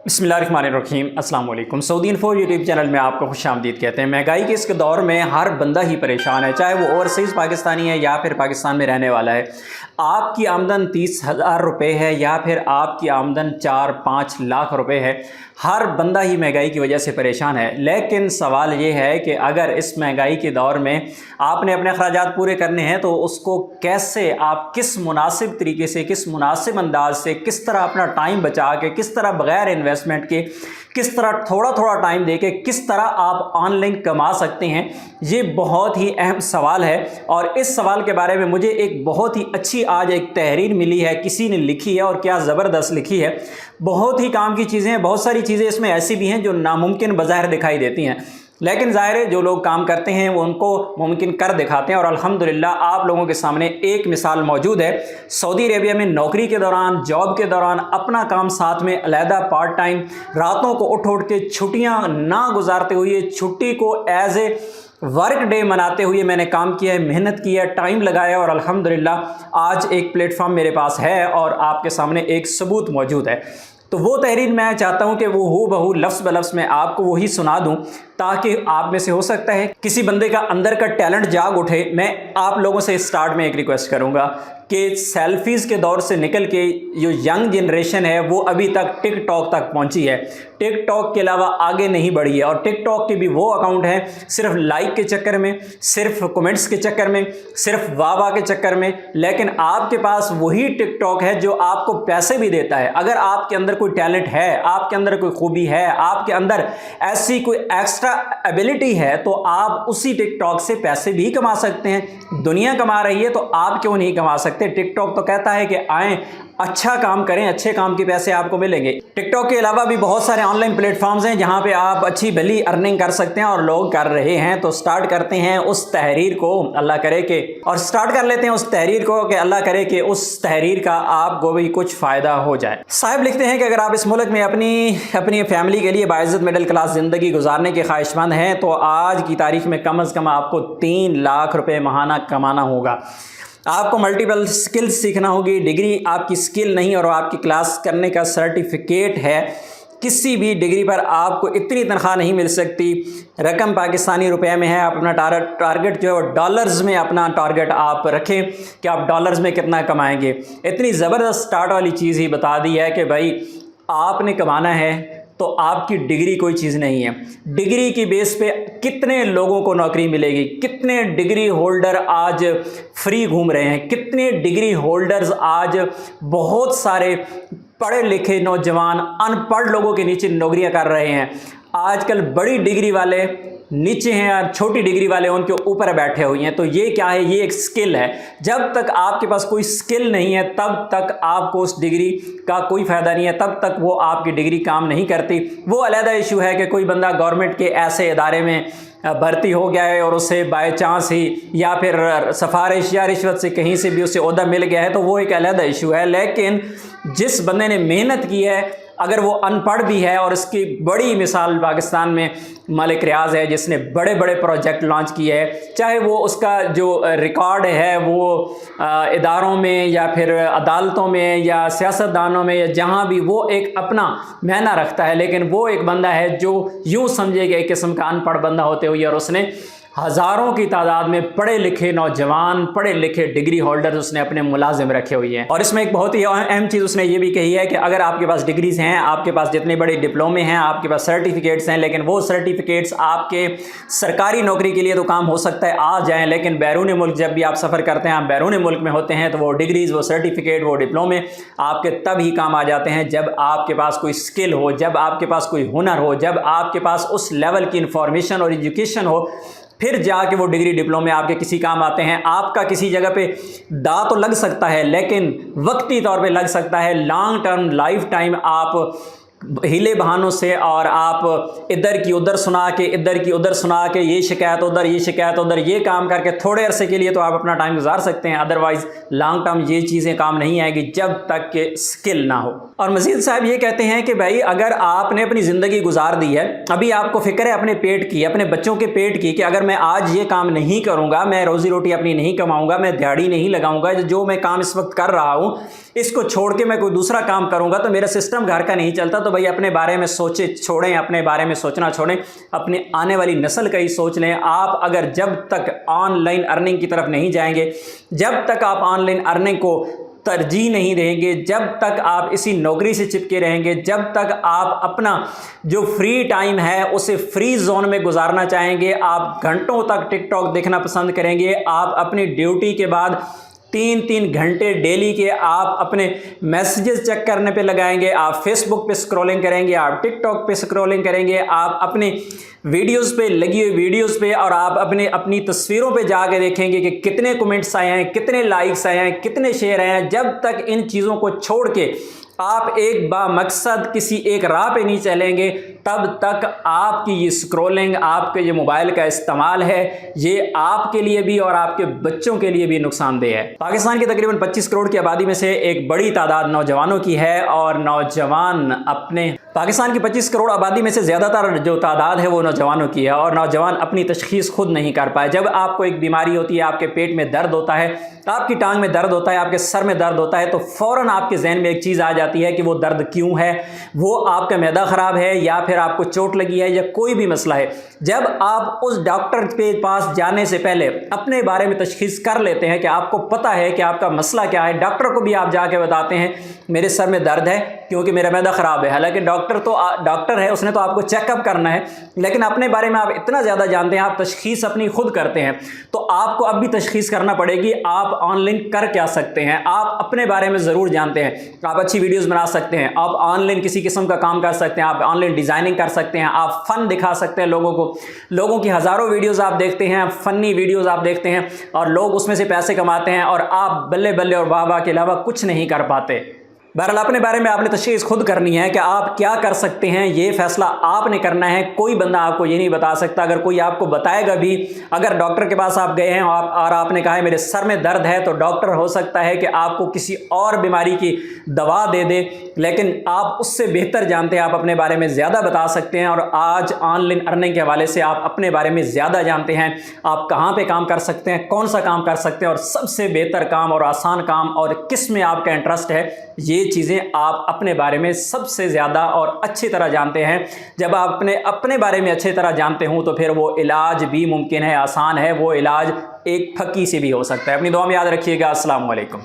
बिस्मिल्लाहिर्रहमानिर्रहीम अस्सलाम वालेकुम। सऊदी इन्फो यूट्यूब चैनल में आपको खुशामदीद कहते हैं। महंगाई के इस दौर में हर बंदा ही परेशान है, चाहे वो ओवरसीज़ पाकिस्तानी है या फिर पाकिस्तान में रहने वाला है। आपकी आमदन 30,000 रुपये है या फिर आपकी आमदन 4-5 लाख रुपए है, हर बंदा ही महंगाई की वजह से परेशान है। लेकिन सवाल ये है कि अगर इस महंगाई के दौर में आपने अपने अखराजात पूरे करने हैं तो उसको कैसे आप किस मुनासिब तरीके से, किस मुनासिब अंदाज से, किस तरह अपना टाइम बचा के, किस तरह बग़ैर इन्वेस्टमेंट के, किस तरह थोड़ा थोड़ा टाइम देके किस तरह आप ऑनलाइन कमा सकते हैं, ये बहुत ही अहम सवाल है। और इस सवाल के बारे में मुझे एक बहुत ही अच्छी आज एक तहरीर मिली है, किसी ने लिखी है और क्या ज़बरदस्त लिखी है। बहुत ही काम की चीज़ें हैं, बहुत सारी चीज़ें इसमें ऐसी भी हैं जो नामुमकिन बज़ाहिर दिखाई देती हैं, लेकिन ज़ाहिर है जो लोग काम करते हैं वो उनको मुमकिन कर दिखाते हैं। और अल्हम्दुलिल्लाह आप लोगों के सामने एक मिसाल मौजूद है। सऊदी अरेबिया में नौकरी के दौरान, जॉब के दौरान अपना काम साथ में अलहदा पार्ट टाइम, रातों को उठ के छुट्टियां ना गुजारते हुए, छुट्टी को एज ए वर्क डे मनाते हुए मैंने काम किया है, मेहनत की है, टाइम लगाया और अल्हम्दुलिल्लाह आज एक प्लेटफॉर्म मेरे पास है और आपके सामने एक सबूत मौजूद है। तो वो तहरीर मैं चाहता हूं कि वो हू बहू लफ्ज़ ब लफ्ज़ में आपको वही सुना दूं, ताकि आप में से हो सकता है किसी बंदे का अंदर का टैलेंट जाग उठे। मैं आप लोगों से स्टार्ट में एक रिक्वेस्ट करूंगा कि सेल्फीज़ के दौर से निकल के जो यंग जनरेशन है वो अभी तक टिकटॉक तक पहुंची है, टिकटॉक के अलावा आगे नहीं बढ़ी है। और टिकटॉक के भी वो अकाउंट हैं सिर्फ लाइक के चक्कर में, सिर्फ कमेंट्स के चक्कर में, सिर्फ वाह के चक्कर में। लेकिन आपके पास वही टिकटॉक है जो आपको पैसे भी देता है। अगर आपके अंदर कोई टैलेंट है, आपके अंदर कोई खूबी है, आपके अंदर ऐसी कोई एक्स्ट्रा एबिलिटी है, तो आप उसी टिकटॉक से पैसे भी कमा सकते हैं। दुनिया कमा रही है तो आप क्यों नहीं कमा सकते? टिकटॉक तो कहता है कि आएं, अच्छा काम करें, अच्छे काम के पैसे आपको मिलेंगे। टिकटॉक के अलावा भी बहुत सारे ऑनलाइन प्लेटफॉर्म्स हैं जहां पे आप अच्छी भली अर्निंग कर सकते हैं और लोग कर रहे हैं। तो स्टार्ट करते हैं उस तहरीर को, अल्लाह करे कि, और स्टार्ट कर लेते हैं उस तहरीर को कि अल्लाह करे कि उस तहरीर का आपको भी कुछ फ़ायदा हो जाए। साहिब लिखते हैं कि अगर आप इस मुल्क में अपनी फैमिली के लिए बाइज़्ज़त मिडिल क्लास ज़िंदगी गुजारने के ख्वाहिशमंद हैं तो आज की तारीख में कम से कम आपको 3 लाख रुपये माहाना कमाना होगा। आपको मल्टीपल स्किल्स सीखना होगी। डिग्री आपकी स्किल नहीं और आपकी क्लास करने का सर्टिफिकेट है। किसी भी डिग्री पर आपको इतनी तनख्वाह नहीं मिल सकती। रकम पाकिस्तानी रुपए में है। आप अपना टारगेट जो है डॉलर्स में अपना टारगेट आप रखें कि आप डॉलर्स में कितना कमाएंगे। इतनी ज़बरदस्त स्टार्ट वाली चीज़ ही बता दी है कि भाई आपने कमाना है तो आपकी डिग्री कोई चीज़ नहीं है। डिग्री की बेस पे कितने लोगों को नौकरी मिलेगी, कितने डिग्री होल्डर आज फ्री घूम रहे हैं, कितने डिग्री होल्डर्स आज बहुत सारे पढ़े लिखे नौजवान अनपढ़ लोगों के नीचे नौकरियां कर रहे हैं। आजकल बड़ी डिग्री वाले नीचे हैं और छोटी डिग्री वाले उनके ऊपर बैठे हुए हैं। तो ये क्या है? ये एक स्किल है। जब तक आपके पास कोई स्किल नहीं है तब तक आपको उस डिग्री का कोई फ़ायदा नहीं है, तब तक वो आपकी डिग्री काम नहीं करती। वो अलग इशू है कि कोई बंदा गवर्नमेंट के ऐसे इदारे में भर्ती हो गया है और उसे बाय चांस ही या फिर सिफारिश या रिश्वत से कहीं से भी उसे ओहदा मिल गया है तो वो एक अलग इशू है। लेकिन जिस बंदे ने मेहनत की है, अगर वो अनपढ़ भी है, और इसकी बड़ी मिसाल पाकिस्तान में मलिक रियाज है जिसने बड़े बड़े प्रोजेक्ट लॉन्च किए हैं, चाहे वो उसका जो रिकॉर्ड है वो इदारों में या फिर अदालतों में या सियासतदानों में या जहाँ भी, वो एक अपना मायना रखता है। लेकिन वो एक बंदा है जो यूँ समझेगा एक किस्म का अनपढ़ बंदा होते हुए, और उसने हज़ारों की तादाद में पढ़े लिखे नौजवान, पढ़े लिखे डिग्री होल्डर्स उसने अपने मुलाजिम रखे हुए हैं। और इसमें एक बहुत ही अहम चीज़ उसने ये भी कही है कि अगर आपके पास डिग्रीज़ हैं, आपके पास जितने बड़े डिप्लोमे हैं, आपके पास सर्टिफिकेट्स हैं, लेकिन वो सर्टिफिकेट्स आपके सरकारी नौकरी के लिए तो काम हो सकता है आ जाएँ, लेकिन बैरून मुल्क जब भी आप सफ़र करते हैं, आप बैरून मुल्क में होते हैं, तो वो डिग्रीज़, वो सर्टिफिकेट, वो डिप्लोमे आपके तब ही काम आ जाते हैं जब आपके पास कोई स्किल हो, जब आपके पास कोई हुनर हो, जब आपके पास उस लेवल की इंफॉर्मेशन और एजुकेशन हो, फिर जाके वो डिग्री डिप्लोमे आपके किसी काम आते हैं। आपका किसी जगह पे दांव तो लग सकता है लेकिन वक्ती तौर पे लग सकता है। लॉन्ग टर्म लाइफ टाइम आप हीले बहानों से और आप इधर की उधर सुना के, इधर की उधर सुना के, ये शिकायत उधर, ये शिकायत उधर, ये काम करके थोड़े अरसे के लिए तो आप अपना टाइम गुजार सकते हैं। अदरवाइज़ लॉन्ग टर्म ये चीज़ें काम नहीं आएगी जब तक कि स्किल ना हो। और मजीद साहब ये कहते हैं कि भाई अगर आपने अपनी ज़िंदगी गुजार दी है, अभी आपको फ़िक्र है अपने पेट की, अपने बच्चों के पेट की, कि अगर मैं आज ये काम नहीं करूँगा, मैं रोज़ी रोटी अपनी नहीं कमाऊँगा, मैं दिहाड़ी नहीं लगाऊँगा, जो मैं काम इस वक्त कर रहा हूँ इसको छोड़ के मैं कोई दूसरा काम करूँगा तो मेरा सिस्टम घर का नहीं चलता। तो भाई अपने बारे में सोचे छोड़ें, अपने बारे में सोचना छोड़ें, अपनी आने वाली नस्ल का ही सोच लें। आप अगर जब तक ऑनलाइन अर्निंग की तरफ नहीं जाएंगे, जब तक आप ऑनलाइन अर्निंग को तरजीह नहीं देंगे, जब तक आप इसी नौकरी से चिपके रहेंगे, जब तक आप अपना जो फ्री टाइम है उसे फ्री जोन में गुजारना चाहेंगे, आप घंटों तक टिकटॉक देखना पसंद करेंगे, आप अपनी ड्यूटी के बाद 3-3 घंटे डेली के आप अपने मैसेजेस चेक करने पे लगाएंगे, आप फेसबुक पे स्क्रॉलिंग करेंगे, आप टिकटॉक पे स्क्रॉलिंग करेंगे, आप अपने वीडियोस पे लगी हुई वीडियोस पे और आप अपनी तस्वीरों पे जाके देखेंगे कि कितने कमेंट्स आए हैं, कितने लाइक्स आए हैं, कितने शेयर आए हैं। जब तक इन चीज़ों को छोड़ के आप एक बामकसद किसी एक राह पे नहीं चलेंगे, तब तक आपकी ये स्क्रॉलिंग, आपके ये मोबाइल का इस्तेमाल है, ये आपके लिए भी और आपके बच्चों के लिए भी नुकसानदेह है। पाकिस्तान की तकरीबन 25 करोड़ की आबादी में से एक बड़ी तादाद नौजवानों की है और नौजवान अपने पाकिस्तान की 25 करोड़ आबादी में से ज़्यादातर जो तादाद है वो नौजवानों की है और नौजवान अपनी तशखीस खुद नहीं कर पाए। जब आपको एक बीमारी होती है, आपके पेट में दर्द होता है, आपकी टांग में दर्द होता है, आपके सर में दर्द होता है, तो फ़ौरन आपके जहन में एक चीज़ आ जाती है कि वो दर्द क्यों है, वो आपका मैदा ख़राब है या फिर आपको चोट लगी है या कोई भी मसला है। जब आप उस डॉक्टर के पास जाने से पहले अपने बारे में तशखीस कर लेते हैं कि आपको पता है कि आपका मसला क्या है, डॉक्टर को भी आप जाके बताते हैं मेरे सर में दर्द है क्योंकि मेरा मैदा ख़राब है, हालांकि डॉक्टर है, उसने तो आपको चेकअप करना है, लेकिन अपने बारे में आप इतना ज़्यादा जानते हैं, आप तशखीस अपनी खुद करते हैं, तो आपको अब भी तशखीस करना पड़ेगी आप ऑनलाइन कर क्या सकते हैं। आप अपने बारे में ज़रूर जानते हैं, आप अच्छी वीडियोज़ बना सकते हैं, आप ऑनलाइन किसी किस्म का काम कर सकते हैं, आप ऑनलाइन डिज़ाइनिंग कर सकते हैं, आप फ़न दिखा सकते हैं लोगों को। लोगों की हज़ारों वीडियोज़ आप देखते हैं, फ़नी वीडियोज़ आप देखते हैं और लोग उसमें से पैसे कमाते हैं और आप बल्ले बल्ले और वाह वाह के अलावा कुछ नहीं कर पाते। बहरहाल अपने बारे में आपने तशख़ीस खुद करनी है कि आप क्या कर सकते हैं, ये फैसला आपने करना है। कोई बंदा आपको ये नहीं बता सकता। अगर कोई आपको बताएगा भी, अगर डॉक्टर के पास आप गए हैं और आपने कहा है मेरे सर में दर्द है, तो डॉक्टर हो सकता है कि आपको किसी और बीमारी की दवा दे दे, लेकिन आप उससे बेहतर जानते हैं, आप अपने बारे में ज़्यादा बता सकते हैं। और आज ऑनलाइन अर्निंग के हवाले से आप अपने बारे में ज़्यादा जानते हैं, आप कहाँ पर काम कर सकते हैं, कौन सा काम कर सकते हैं और सबसे बेहतर काम और आसान काम और किस में आपका इंटरेस्ट है, ये चीज़ें आप अपने बारे में सबसे ज़्यादा और अच्छी तरह जानते हैं। जब आप अपने बारे में अच्छी तरह जानते हों तो फिर वो इलाज भी मुमकिन है, आसान है, वो इलाज एक फकी से भी हो सकता है। अपनी दुआ में याद रखिएगा। अस्सलाम वालेकुम।